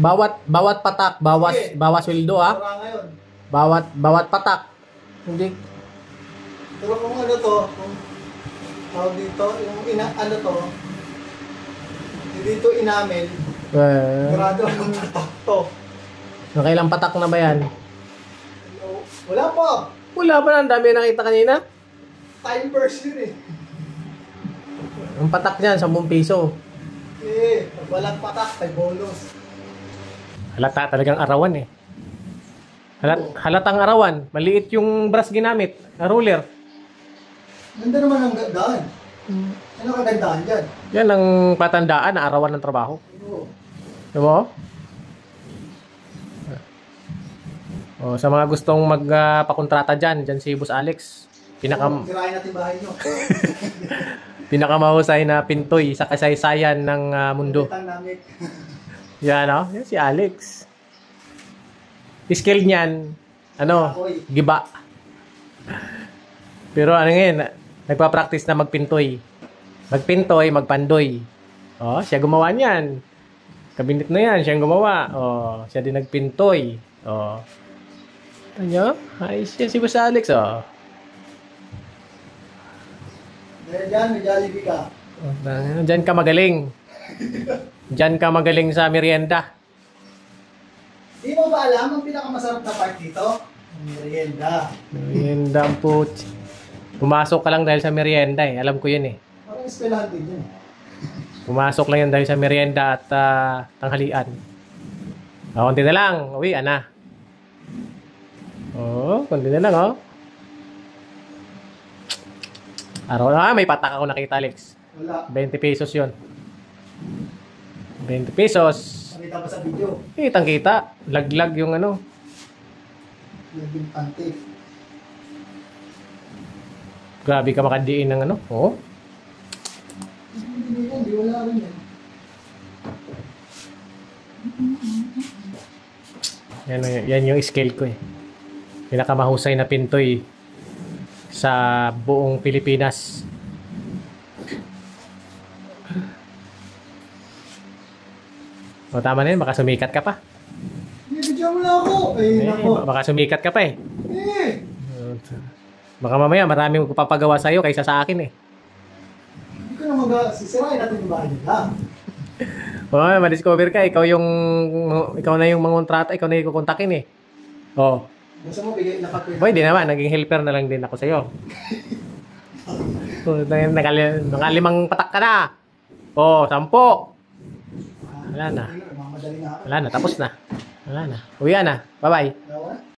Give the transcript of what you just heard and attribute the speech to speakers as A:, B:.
A: Bawat patak, bawas sweldo ah.
B: Wala ngayon.
A: Bawat patak. Hindi.
B: Pero kung ano to, kung tawag dito, yung ano to, dito inamin, grado ang patak to.
A: Nakailang patak na ba yan?
B: Wala pa.
A: Wala pa na, ang dami nakita kanina.
B: Time burst yun eh.
A: Ang patak niyan, 10 piso.
B: Eh, pag walang patak, may bonus.
A: Halata talagang arawan eh. Halatang arawan. Maliit yung brush ginamit. Na ruler.
B: Ganda naman ang daan. Ano kagandahan dyan?
A: Yan ang patandaan na arawan ng trabaho.
B: Oo.
A: Diba? Oh, sa mga gustong magpakontrata dyan si Boss Alex.
B: Sirahin natin bahay nyo.
A: Pinakamahusay na pintoy sa kasaysayan ng mundo. Yan o, yan si Alex. Skill niyan, giba. Pero ano ngayon, nagpa-practice na magpintoy. Magpintoy, magpandoy. Oh, siya gumawa niyan. Kabinet na yan, siya gumawa. Oh, siya din nagpintoy. Oh. Ano? Ayos yan si Boss Alex, oh.
B: Dahil dyan, may Jollibee ka.
A: Diyan ka magaling. Diyan ka magaling sa merienda.
B: Di mo ba alam ang pinakamasarap na part dito? Merienda.
A: Merienda ang put. Pumasok ka lang dahil sa merienda eh. Alam ko yun eh.
B: Parang espelahan din yun.
A: Pumasok lang yan dahil sa merienda at tanghalian. Konti na lang. Uwi, ana. Konti na lang, oh. Araw may patak ako nakita, Alex.
B: Wala.
A: 20 pesos yun. 20 pesos.
B: Nakita ba sa video?
A: Kitang-kita. Laglag yung ano.
B: Naging panty.
A: Grabe ka makadiin ng ano. Oo.
B: Hindi wala rin yan.
A: Yan yung skill ko eh. Pinakamahusay na pintoy sa buong Pilipinas. O tama na yun, baka sumikat ka pa.
B: Bibigyan mo na ako. Nako.
A: Baka sumikat ka pa eh.
B: Eh.
A: Baka mamaya marami magpapagawa sa'yo kaysa sa akin eh.
B: Hindi ko na sisirain natin yung bahay nila.
A: O, ma-discover ka, ikaw na yung mangontrata, ikaw na yung kukontakin eh. O.
B: Gusto mo bigay na kape?
A: Pwede naman, naging helper na lang din ako sa'yo. Nakalimang patak ka na. O, 10. Wala na. Wala na, tapos na. Wala na. Uwi na. Bye-bye.